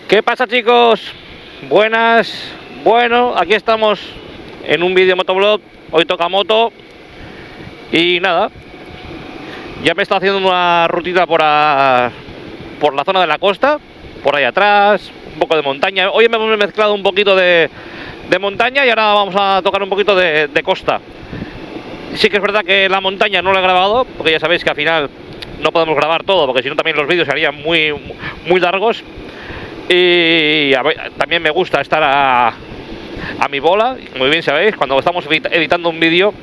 ¿Qué pasa, chicos? Buenas. Bueno, aquí estamos en un vídeo motoblog. Hoy toca moto. Y nada, ya me está haciendo una rutita por la zona de la costa, por ahí atrás, un poco de montaña. Hoy me hemos mezclado un poquito de montaña y ahora vamos a tocar un poquito de costa. Sí que es verdad que la montaña no la he grabado, porque ya sabéis que al final no podemos grabar todo, porque si no también los vídeos serían muy largos. Y también me gusta estar a mi bola. Muy bien sabéis, cuando estamos editando un vídeo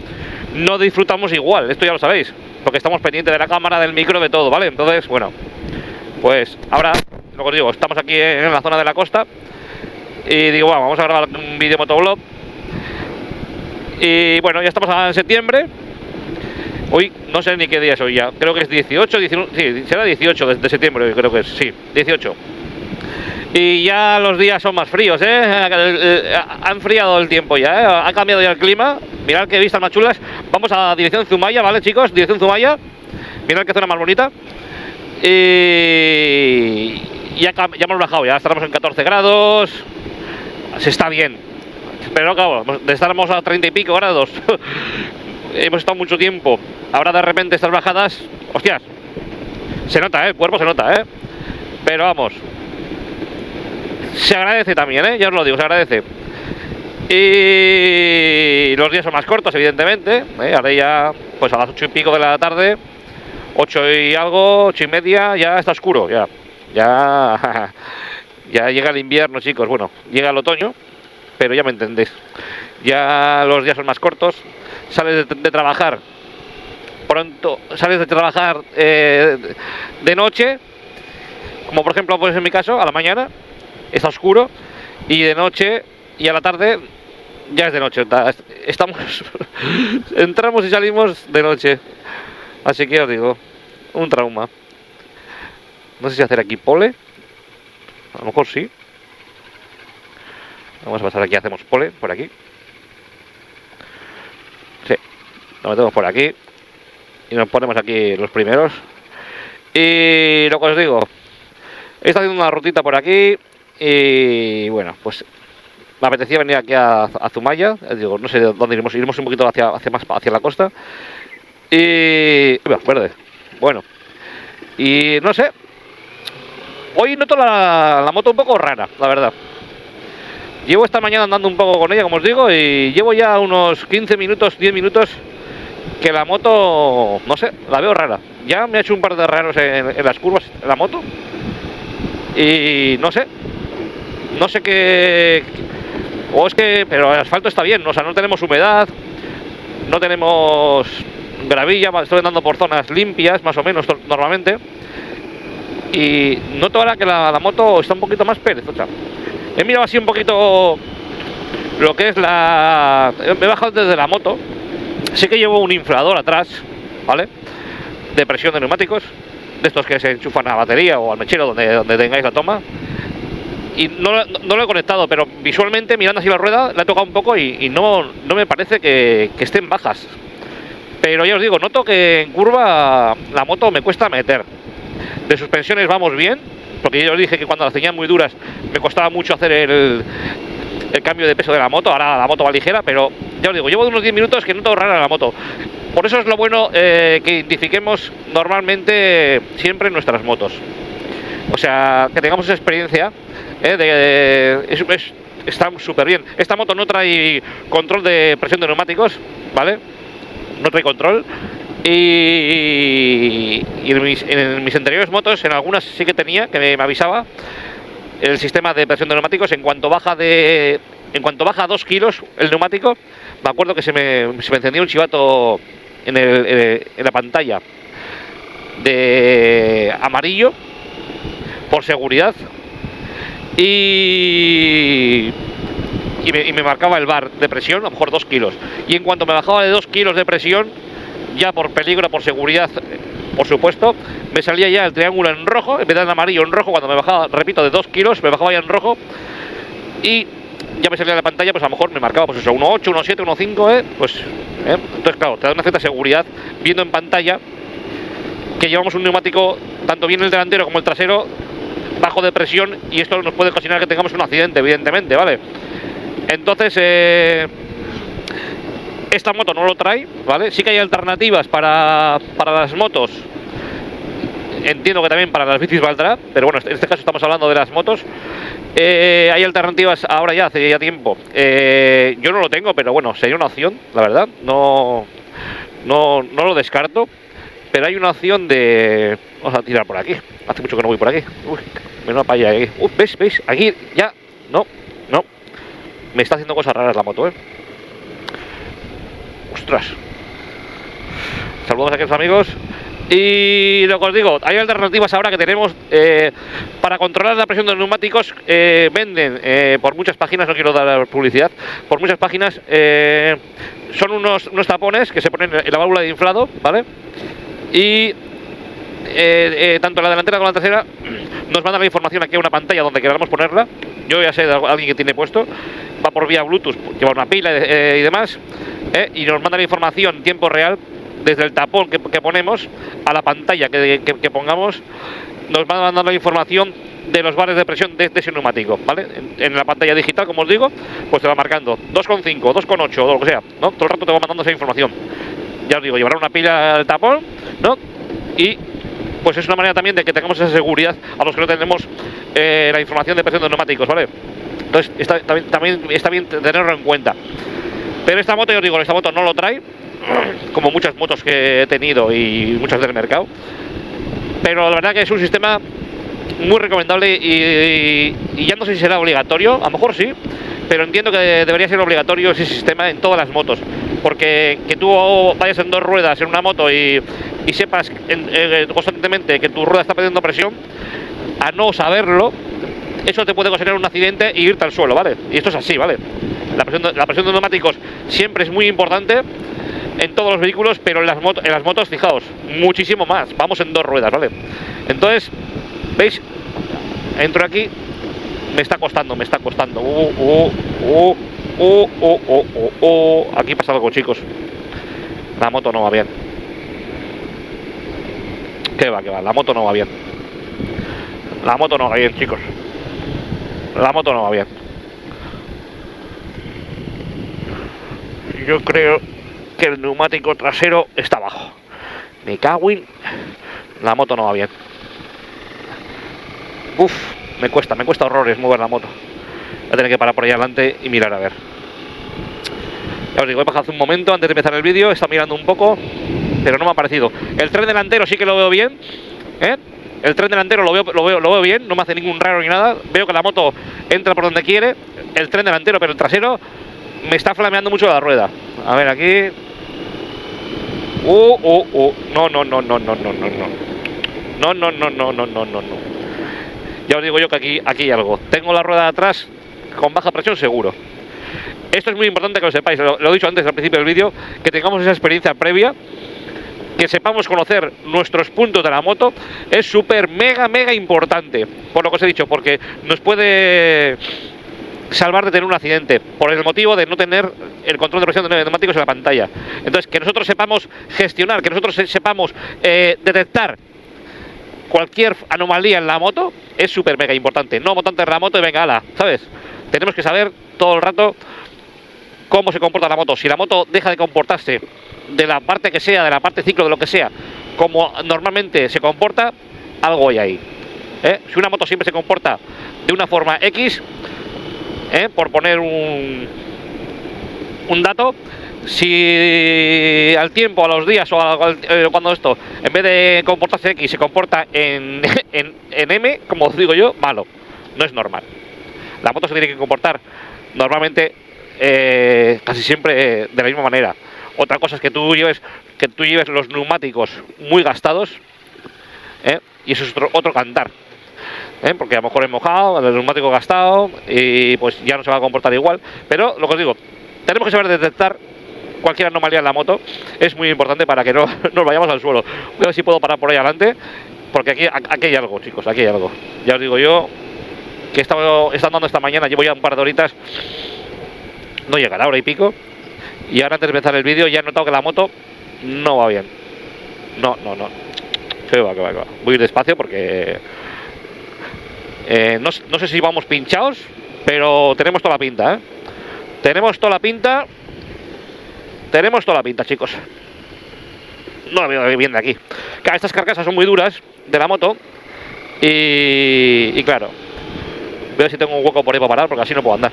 no disfrutamos igual, esto ya lo sabéis, porque estamos pendientes de la cámara, del micro, de todo, ¿vale? Entonces, bueno, pues ahora, lo que os digo, estamos aquí en la zona de la costa y digo, bueno, vamos a grabar un vídeo motoblog. Y bueno, ya estamos en septiembre. Hoy no sé ni qué día es hoy ya, creo que es 18, 19, sí, será 18 de septiembre, creo que es, sí, 18. Y ya los días son más fríos, ha enfriado el tiempo ya, ha cambiado ya el clima. Mirad qué vistas más chulas. Vamos a dirección Zumaya, ¿vale, chicos? Dirección Zumaya. Mirad qué zona más bonita. Y ya hemos bajado, ya estaremos en 14 grados. Se está bien. Pero claro, estaremos a 30 y pico grados. Hemos estado mucho tiempo. Ahora de repente estas bajadas, hostias, se nota, el cuerpo se nota, pero vamos, se agradece también, ya os lo digo, se agradece. Y los días son más cortos, evidentemente, ahora ya, pues a las 8 y pico de la tarde, 8 y algo, 8 y media, ya está oscuro, ya llega el invierno, chicos. Bueno, llega el otoño, pero ya me entendéis. Ya los días son más cortos, sales de trabajar pronto, sales de trabajar de noche, como por ejemplo, pues en mi caso, a la mañana está oscuro, y de noche y a la tarde ya es de noche. Estamos entramos y salimos de noche, así que os digo, un trauma. No sé si hacer aquí pole, a lo mejor sí. Vamos a pasar aquí, hacemos pole por aquí. Sí, nos metemos por aquí y nos ponemos aquí los primeros. Y lo que os digo, he estado haciendo una rutita por aquí y bueno, pues me apetecía venir aquí a Zumaya. Digo, no sé dónde iremos un poquito hacia la costa. Y verde. Bueno, y no sé, hoy noto la moto un poco rara, la verdad. Llevo esta mañana andando un poco con ella, como os digo, y llevo ya unos 15 minutos, 10 minutos que la moto, no sé, la veo rara. Ya me ha hecho un par de raros en las curvas la moto. Y no sé qué. O es que, pero el asfalto está bien, o sea, no tenemos humedad, no tenemos gravilla, estoy andando por zonas limpias, más o menos, normalmente. Y noto ahora que la moto está un poquito más perezosa. He mirado así un poquito lo que es me he bajado desde la moto. Sí que llevo un inflador atrás, ¿vale? De presión de neumáticos, de estos que se enchufan a batería o al mechero, donde tengáis la toma. Y no lo he conectado, pero visualmente, mirando así la rueda, la he tocado un poco y no me parece que estén bajas. Pero ya os digo, noto que en curva la moto me cuesta meter. De suspensiones vamos bien, porque yo os dije que cuando las tenía muy duras me costaba mucho hacer el cambio de peso de la moto. Ahora la moto va ligera, pero ya os digo, llevo unos 10 minutos que noto rara la moto. Por eso es lo bueno que identifiquemos normalmente siempre nuestras motos. O sea, que tengamos esa experiencia, está súper bien. Esta moto no trae control de presión de neumáticos, ¿vale? No trae control. Y en mis anteriores motos, en algunas sí que tenía, que me avisaba el sistema de presión de neumáticos. En cuanto baja a 2 kilos el neumático, me acuerdo que se me encendía un chivato en la pantalla de amarillo, por seguridad, y me marcaba el bar de presión, a lo mejor 2 kilos. Y en cuanto me bajaba de 2 kilos de presión, ya por peligro, por seguridad, por supuesto, me salía ya el triángulo en rojo, en vez de en amarillo, en rojo. Cuando me bajaba, repito, de 2 kilos, me bajaba ya en rojo. Y ya me salía en la pantalla, pues a lo mejor me marcaba, pues eso, 1.8, 1.7, 1.5, entonces claro, te da una cierta seguridad viendo en pantalla que llevamos un neumático, tanto bien el delantero como el trasero, bajo de presión y esto nos puede ocasionar que tengamos un accidente, evidentemente, ¿vale? Entonces, esta moto no lo trae, ¿vale? Sí que hay alternativas para las motos. Entiendo que también para las bicis valdrá, pero bueno, en este caso estamos hablando de las motos. Hay alternativas ahora ya, hace ya tiempo. Yo no lo tengo, pero bueno, sería una opción, la verdad. No lo descarto. Pero hay una opción de... Vamos a tirar por aquí. Hace mucho que no voy por aquí. Uy, menuda palla aquí. ¿Veis? Aquí ya... No. Me está haciendo cosas raras la moto, ¿eh? Ostras. Saludos a aquellos amigos. Y lo que os digo, hay alternativas ahora que tenemos para controlar la presión de los neumáticos. Venden por muchas páginas, no quiero dar publicidad, por muchas páginas son unos tapones que se ponen en la válvula de inflado, ¿vale? Y tanto la delantera como la trasera nos manda la información aquí a una pantalla donde queramos ponerla. Yo ya sé de alguien que tiene puesto, va por vía Bluetooth, lleva una pila y demás, y nos manda la información en tiempo real desde el tapón que ponemos a la pantalla que pongamos. Nos va mandando la información de los bares de presión de ese neumático, ¿vale? En la pantalla digital, como os digo, pues te va marcando 2,5, 2,8 o lo que sea, ¿no? Todo el rato te va mandando esa información. Ya os digo, llevará una pila al tapón, ¿no? Y pues es una manera también de que tengamos esa seguridad a los que no tenemos la información de presión de neumáticos, ¿vale? Entonces también está bien tenerlo en cuenta. Pero esta moto, yo os digo, esta moto no lo trae, como muchas motos que he tenido y muchas del mercado. Pero la verdad que es un sistema muy recomendable y ya no sé si será obligatorio, a lo mejor sí, pero entiendo que debería ser obligatorio ese sistema en todas las motos, porque que tú vayas en dos ruedas en una moto y sepas constantemente que tu rueda está perdiendo presión, a no saberlo, eso te puede ocasionar un accidente y irte al suelo, ¿vale? Y esto es así, ¿vale? La presión de neumáticos siempre es muy importante en todos los vehículos, pero en las motos, fijaos, muchísimo más. Vamos en dos ruedas, ¿vale? Entonces, ¿veis? Entro aquí, me está costando. Aquí pasa algo, chicos. La moto no va bien. ¿Qué va? La moto no va bien. La moto no va bien, chicos. La moto no va bien. Yo creo que el neumático trasero está abajo. Me cago en... La moto no va bien. Uf, me cuesta horrores mover la moto. Voy a tener que parar por ahí adelante y mirar a ver. Ya os digo, he bajado hace un momento antes de empezar el vídeo, he estado mirando un poco, pero no me ha parecido. El tren delantero sí que lo veo bien, ¿eh? El tren delantero lo veo bien, no me hace ningún raro ni nada. Veo que la moto entra por donde quiere, el tren delantero, pero el trasero me está flameando mucho la rueda. A ver, aquí... No. No. Ya os digo yo que aquí hay algo. Tengo la rueda de atrás con baja presión seguro. Esto es muy importante que lo sepáis, lo he dicho antes al principio del vídeo, que tengamos esa experiencia previa, que sepamos conocer nuestros puntos de la moto, es súper mega importante, por lo que os he dicho, porque nos puede salvar de tener un accidente, por el motivo de no tener el control de presión de neumáticos en la pantalla. Entonces, que nosotros sepamos gestionar, que nosotros sepamos detectar cualquier anomalía en la moto, es súper mega importante. No montante en la moto y venga, ala, ¿sabes? Tenemos que saber todo el rato cómo se comporta la moto. Si la moto deja de comportarse de la parte que sea, de la parte ciclo, de lo que sea, como normalmente se comporta, algo hay ahí. Si una moto siempre se comporta de una forma X, por poner un dato, si al tiempo, a los días o cuando esto, en vez de comportarse X, se comporta en M, como os digo yo, malo, no es normal. La moto se tiene que comportar normalmente casi siempre de la misma manera. Otra cosa es que tú lleves los neumáticos muy gastados, y eso es otro cantar, porque a lo mejor es mojado, el neumático gastado y pues ya no se va a comportar igual. Pero lo que os digo, tenemos que saber detectar cualquier anomalía en la moto, es muy importante para que no nos vayamos al suelo. Voy a ver si puedo parar por ahí adelante, porque aquí hay algo, chicos, aquí hay algo. Ya os digo yo que he estado andando esta mañana, llevo ya un par de horitas, no llega la hora y pico, y ahora antes de empezar el vídeo ya he notado que la moto no va bien. No. Que va. Voy a ir despacio porque No sé si vamos pinchados, pero tenemos toda la pinta, ¿eh? Tenemos toda la pinta. Tenemos toda la pinta, chicos. No la veo bien de aquí. Claro, estas carcasas son muy duras de la moto. Y claro, veo si tengo un hueco por ahí para parar, porque así no puedo andar.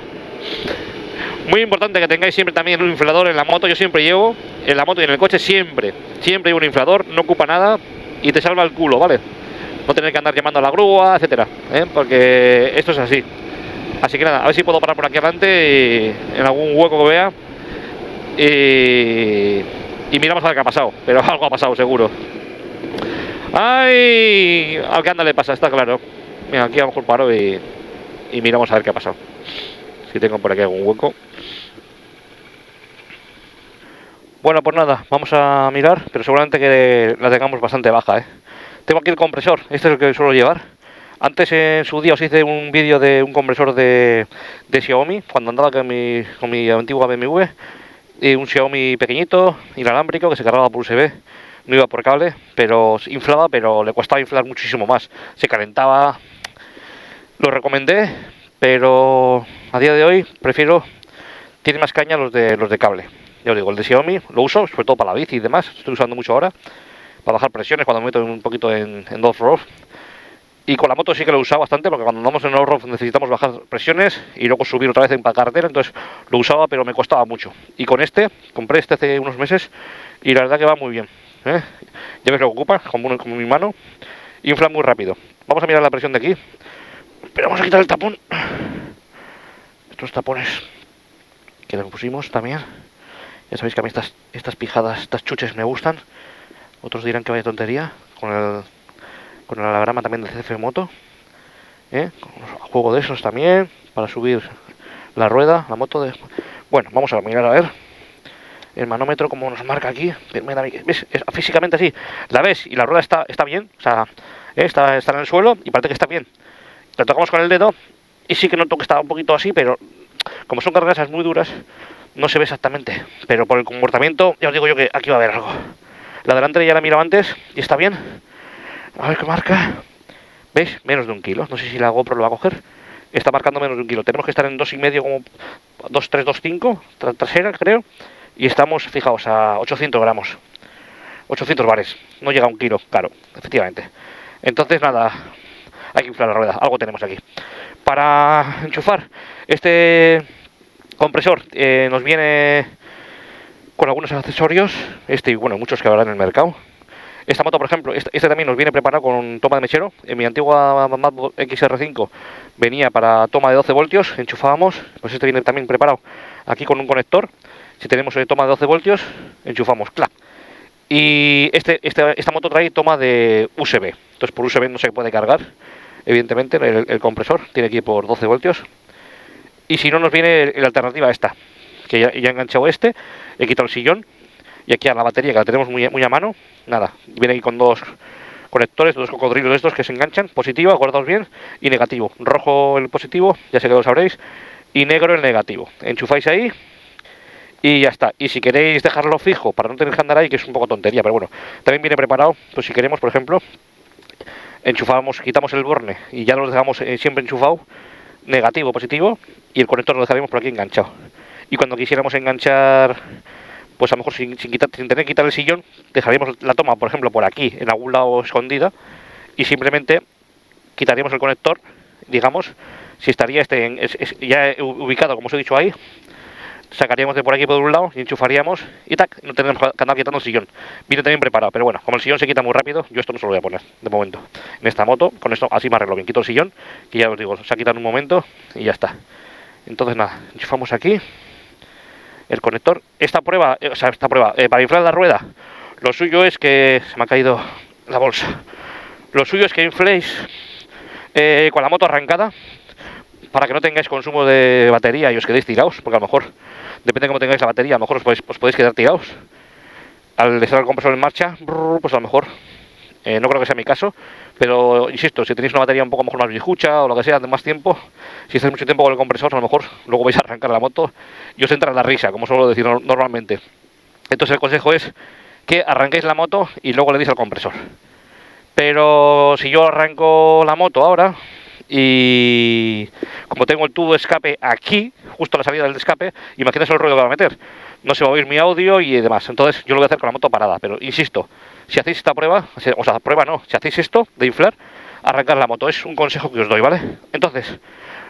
Muy importante que tengáis siempre también un inflador en la moto. Yo siempre llevo, en la moto y en el coche, siempre llevo un inflador, no ocupa nada y te salva el culo, ¿vale? No tener que andar llamando a la grúa, etcétera, ¿eh? Porque esto es así. Así que nada, a ver si puedo parar por aquí adelante en algún hueco que vea y miramos a ver qué ha pasado. Pero algo ha pasado seguro. ¡Ay! Al que anda le pasa, está claro. Mira, aquí a lo mejor paro y miramos a ver qué ha pasado. Si tengo por aquí algún hueco. Bueno, pues nada, vamos a mirar, pero seguramente que la tengamos bastante baja, ¿eh? Tengo aquí el compresor, este es el que suelo llevar. Antes en su día os hice un vídeo de un compresor de Xiaomi, cuando andaba con mi antigua BMW, y un Xiaomi pequeñito, inalámbrico, que se cargaba por USB, no iba por cable, pero inflaba, pero le costaba inflar muchísimo más, se calentaba. Lo recomendé, pero a día de hoy prefiero, tiene más caña los de cable. Ya os digo, el de Xiaomi lo uso, sobre todo para la bici y demás, estoy usando mucho ahora, para bajar presiones cuando me meto un poquito en off-road. Y con la moto sí que lo he usado bastante, porque cuando andamos en off-road necesitamos bajar presiones y luego subir otra vez en carretera, entonces lo usaba, pero me costaba mucho. Y con este, compré este hace unos meses y la verdad que va muy bien, ¿eh? Ya ves lo que ocupa, como mi mano, infla muy rápido. Vamos a mirar la presión de aquí, pero vamos a quitar el tapón. Estos tapones que le pusimos también, ya sabéis que a mí estas pijadas, estas chuches me gustan. Otros dirán que vaya tontería con el anagrama también del CF Moto, con juego de esos también para subir la rueda, la moto de... Bueno, vamos a mirar a ver el manómetro como nos marca aquí. ¿Ves? Físicamente así, la ves y la rueda está bien, o sea, está en el suelo y parece que está bien. La tocamos con el dedo y sí que noto que está un poquito así, pero como son carcasas muy duras no se ve exactamente, pero por el comportamiento ya os digo yo que aquí va a haber algo. La delantera ya la he mirado antes y está bien. A ver qué marca. ¿Veis? Menos de 1 kilo. No sé si la GoPro lo va a coger. Está marcando menos de 1 kilo. Tenemos que estar en 2,5, como 2,3, 2,5 trasera, creo. Y estamos, fijaos, a 800 gramos. 800 bares. No llega a 1 kilo, claro, efectivamente. Entonces, nada, hay que inflar la rueda. Algo tenemos aquí. Para enchufar este compresor nos viene con algunos accesorios. Y bueno, muchos que habrá en el mercado. Esta moto, por ejemplo, este también nos viene preparado con toma de mechero. En mi antigua MacBook XR5 venía para toma de 12 voltios, enchufábamos. Pues este viene también preparado aquí con un conector. Si tenemos toma de 12 voltios, enchufamos, ¡clac! Y esta moto trae toma de USB. Entonces por USB no se puede cargar, evidentemente, el compresor. Tiene aquí por 12 voltios. Y si no, nos viene la alternativa esta, que ya he enganchado he quitado el sillón. Y aquí a la batería, que la tenemos muy a mano, nada, viene aquí con 2 conectores, 2 cocodrilos de estos que se enganchan, positiva, guardaos bien, y negativo. Rojo el positivo, ya sé que lo sabréis, y negro el negativo. Enchufáis ahí y ya está. Y si queréis dejarlo fijo para no tener que andar ahí, que es un poco tontería, pero bueno, también viene preparado, pues si queremos, por ejemplo, enchufamos, quitamos el borne y ya lo dejamos siempre enchufado, negativo, positivo, y el conector lo dejaremos por aquí enganchado. Y cuando quisiéramos enganchar, pues a lo mejor sin tener que quitar el sillón, dejaríamos la toma, por ejemplo, por aquí, en algún lado escondida, y simplemente quitaríamos el conector, digamos, si estaría ya ubicado, como os he dicho ahí, sacaríamos de por aquí por un lado y enchufaríamos y tac, no tenemos que andar quitando el sillón. Viene también preparado, pero bueno, como el sillón se quita muy rápido, yo esto no se lo voy a poner de momento. En esta moto, con esto así me arreglo bien, quito el sillón, que ya os digo, se ha quitado en un momento y ya está. Entonces nada, enchufamos aquí el conector. Para inflar la rueda, lo suyo es que... Se me ha caído la bolsa. Lo suyo es que infléis con la moto arrancada, para que no tengáis consumo de batería y os quedéis tirados, porque a lo mejor, depende de cómo tengáis la batería, a lo mejor os podéis quedar tirados. Al estar el compresor en marcha, pues a lo mejor, no creo que sea mi caso, pero insisto, si tenéis una batería un poco mejor más viejucha o lo que sea, de más tiempo, si estáis mucho tiempo con el compresor, a lo mejor luego vais a arrancar la moto y os entra la risa, como suelo decir normalmente. Entonces el consejo es que arranquéis la moto y luego le deis al compresor. Pero si yo arranco la moto ahora y como tengo el tubo de escape aquí, justo a la salida del escape, imagínate el ruido que va a meter. No se va a oír mi audio y demás. Entonces yo lo voy a hacer con la moto parada, pero insisto, si hacéis esta prueba, o sea, prueba no, si hacéis esto de inflar, arrancar la moto, es un consejo que os doy, ¿vale? Entonces,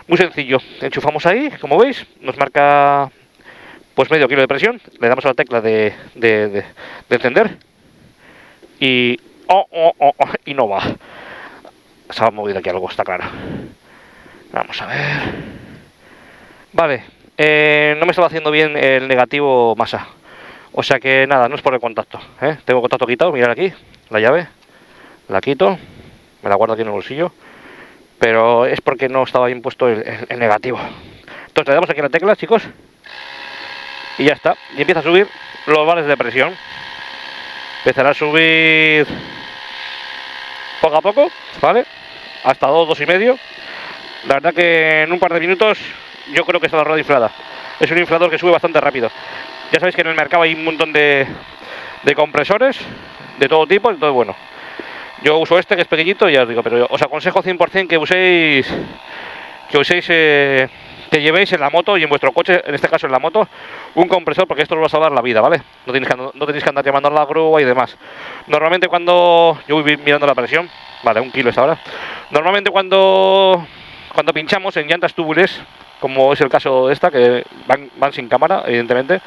muy sencillo, enchufamos ahí, como veis, nos marca pues medio kilo de presión, le damos a la tecla de encender y y no va. Se ha movido aquí algo, está claro. Vamos a ver. Vale, no me estaba haciendo bien el negativo masa. O sea que nada, no es por el contacto, ¿eh? Tengo contacto quitado, mirad aquí, la llave. La quito, me la guardo aquí en el bolsillo. Pero es porque no estaba bien puesto el negativo. Entonces le damos aquí a la tecla, chicos. Y ya está, y empieza a subir los vales de presión. Empezará a subir poco a poco, ¿vale? Hasta 2, 2,5. La verdad que en un par de minutos yo creo que está la rueda inflada. Es un inflador que sube bastante rápido. Ya sabéis que en el mercado hay un montón de compresores de todo tipo, entonces bueno, yo uso este que es pequeñito y ya os digo, pero os aconsejo 100% que uséis que llevéis en la moto y en vuestro coche, en este caso en la moto, un compresor, porque esto os va a salvar la vida, ¿vale? No tenéis que andar llamando a la grúa y demás. Normalmente cuando yo voy mirando la presión, vale, 1 kilo esta hora. Normalmente cuando pinchamos en llantas tubulars, como es el caso de esta, que van sin cámara, evidentemente,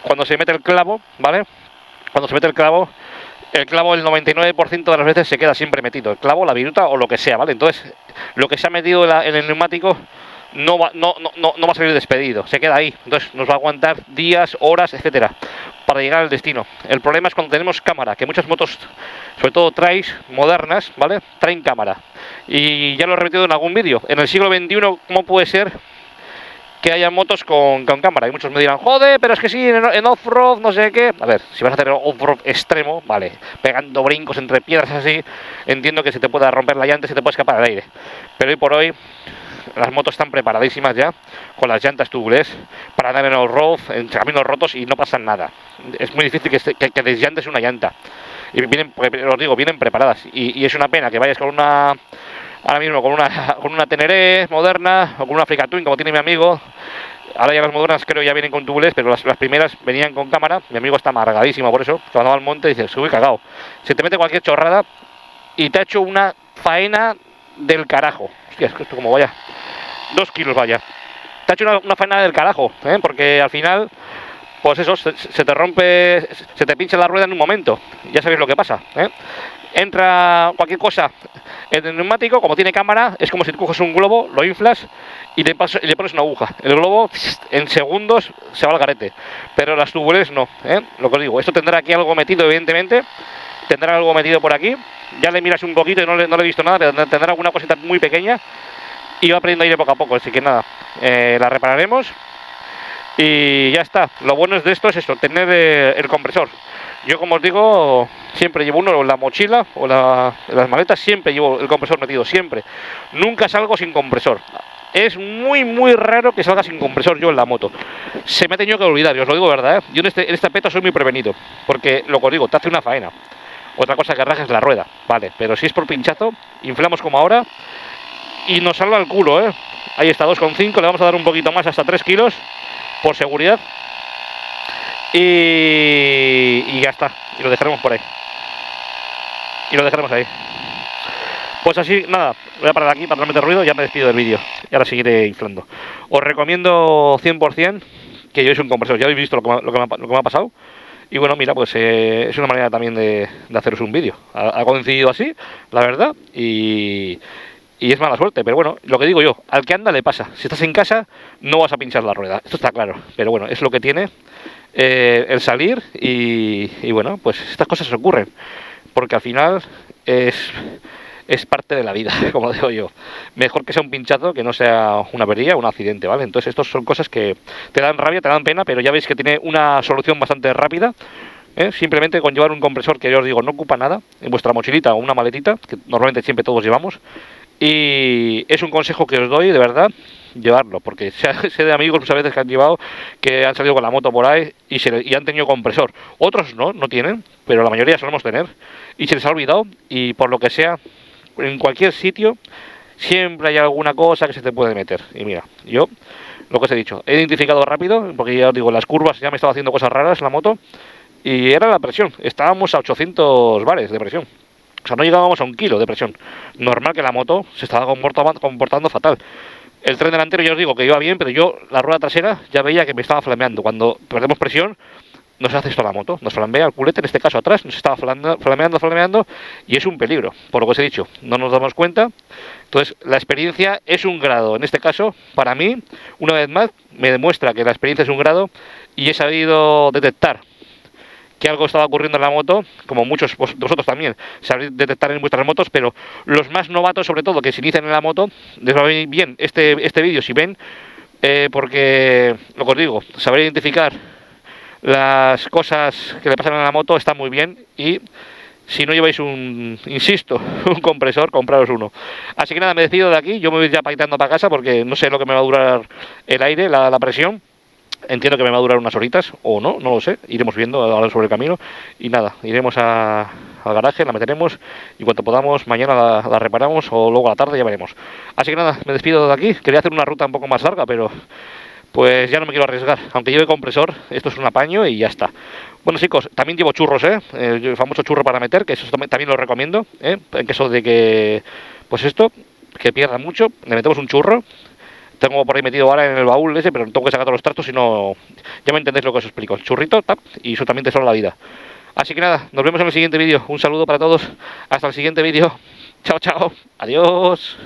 cuando se mete el clavo, ¿vale? Cuando se mete el clavo el 99% de las veces se queda siempre metido, el clavo, la viruta o lo que sea, ¿vale? Entonces, lo que se ha metido en el neumático no va a salir despedido, se queda ahí. Entonces nos va a aguantar días, horas, etcétera, para llegar al destino. El problema es cuando tenemos cámara, que muchas motos, sobre todo trails modernas, ¿vale? Traen cámara. Y ya lo he repetido en algún vídeo. En el siglo XXI, ¿cómo puede ser que haya motos con cámara? Y muchos me dirán, joder, pero es que sí, en off-road, no sé qué. A ver, si vas a hacer off-road extremo, vale, pegando brincos entre piedras así, entiendo que se te pueda romper la llanta y se te puede escapar el aire. Pero hoy por hoy las motos están preparadísimas ya con las llantas tubulars para andar en off-road, en caminos rotos y no pasa nada. Es muy difícil que desllantes una llanta. Y vienen, os digo, vienen preparadas. Y es una pena que vayas con una, ahora mismo con una Teneré moderna o con una Africa Twin, como tiene mi amigo. Ahora ya las modernas creo ya vienen con tubulars, pero las primeras venían con cámara. Mi amigo está amargadísimo por eso. Cuando va al monte dice, sube cagao. Se te mete cualquier chorrada y te ha hecho una faena del carajo. Hostia, es que esto como vaya 2 kilos vaya. Te ha hecho una faena del carajo, ¿eh? Porque al final, pues eso, se te rompe, se te pincha la rueda en un momento. Ya sabéis lo que pasa, ¿eh? Entra cualquier cosa en el neumático, como tiene cámara, es como si te coges un globo, lo inflas y le pones una aguja. El globo en segundos se va al garete, pero las tubulars no, ¿eh? Lo que os digo, esto tendrá aquí algo metido, evidentemente. Tendrá algo metido por aquí. Ya le miras un poquito y no le he visto nada, pero tendrá alguna cosita muy pequeña. Y va perdiendo aire poco a poco, así que nada, la repararemos. Y ya está. Lo bueno de esto es eso, tener el compresor. Yo, como os digo, siempre llevo uno en la mochila o en las maletas, siempre llevo el compresor metido, siempre. Nunca salgo sin compresor. Es muy raro que salga sin compresor yo en la moto. Se me ha tenido que olvidar, y os lo digo verdad, ¿eh? Yo en este aspecto soy muy prevenido, porque lo que os digo, te hace una faena. Otra cosa que rajes la rueda, vale, pero si es por pinchazo, inflamos como ahora y nos salva el culo, ¿eh? Ahí está, 2,5, le vamos a dar un poquito más, hasta 3 kilos, por seguridad. Y ya está, y lo dejaremos por ahí. Y lo dejaremos ahí. Pues así, nada, voy a parar aquí para no meter ruido, ya me despido del vídeo. Y ahora seguiré inflando. Os recomiendo 100% que llevéis un compresor, ya habéis visto lo que me ha pasado. Y bueno, mira, pues es una manera también de haceros un vídeo. Ha coincidido así, la verdad, y es mala suerte, pero bueno, lo que digo yo, al que anda le pasa. Si estás en casa, no vas a pinchar la rueda, esto está claro. Pero bueno, es lo que tiene el salir y bueno, pues estas cosas ocurren. Porque al final es parte de la vida, como digo yo. Mejor que sea un pinchazo que no sea una avería o un accidente, ¿vale? Entonces estas son cosas que te dan rabia, te dan pena, pero ya veis que tiene una solución bastante rápida, ¿eh? Simplemente con llevar un compresor que yo os digo no ocupa nada en vuestra mochilita o una maletita, que normalmente siempre todos llevamos. Y es un consejo que os doy, de verdad, llevarlo, porque sé de amigos muchas veces que han llevado, que han salido con la moto por ahí y han tenido compresor. Otros no tienen, pero la mayoría solemos tener, y se les ha olvidado, y por lo que sea, en cualquier sitio, siempre hay alguna cosa que se te puede meter. Y mira, yo, lo que os he dicho, he identificado rápido, porque ya os digo, las curvas ya me estaba haciendo cosas raras la moto, y era la presión. Estábamos a 800 bares de presión. O sea, no llegábamos a 1 kilo de presión. Normal que la moto se estaba comportando fatal. El tren delantero ya os digo que iba bien, pero yo la rueda trasera ya veía que me estaba flameando. Cuando perdemos presión, nos hace esto la moto, nos flambea el culete, en este caso atrás, nos estaba flameando, y es un peligro, por lo que os he dicho, no nos damos cuenta. Entonces, la experiencia es un grado, en este caso, para mí, una vez más, me demuestra que la experiencia es un grado, y he sabido detectar que algo estaba ocurriendo en la moto, como muchos vosotros también sabéis detectar en vuestras motos, pero los más novatos, sobre todo, que se inician en la moto, les va bien este vídeo si ven, porque, lo que os digo, saber identificar las cosas que le pasan a la moto está muy bien, y si no lleváis insisto, un compresor, compraros uno. Así que nada, me despido de aquí, yo me voy ya paitando para casa porque no sé lo que me va a durar el aire, la presión. Entiendo que me va a durar unas horitas, o no, no lo sé, iremos viendo ahora sobre el camino. Y nada, iremos al garaje, la meteremos, y cuanto podamos mañana la reparamos, o luego a la tarde, ya veremos. Así que nada, me despido de aquí, quería hacer una ruta un poco más larga, pero pues ya no me quiero arriesgar. Aunque lleve compresor, esto es un apaño y ya está. Bueno, chicos, también llevo churros, el famoso churro para meter, que eso también lo recomiendo, en caso de que, pues esto, que pierda mucho, le metemos un churro. Tengo por ahí metido ahora en el baúl ese, pero no tengo que sacar todos los trastos, sino ya me entendéis lo que os explico. El churrito, tap, y eso también te salva la vida. Así que nada, nos vemos en el siguiente vídeo. Un saludo para todos, hasta el siguiente vídeo. Chao, chao, adiós.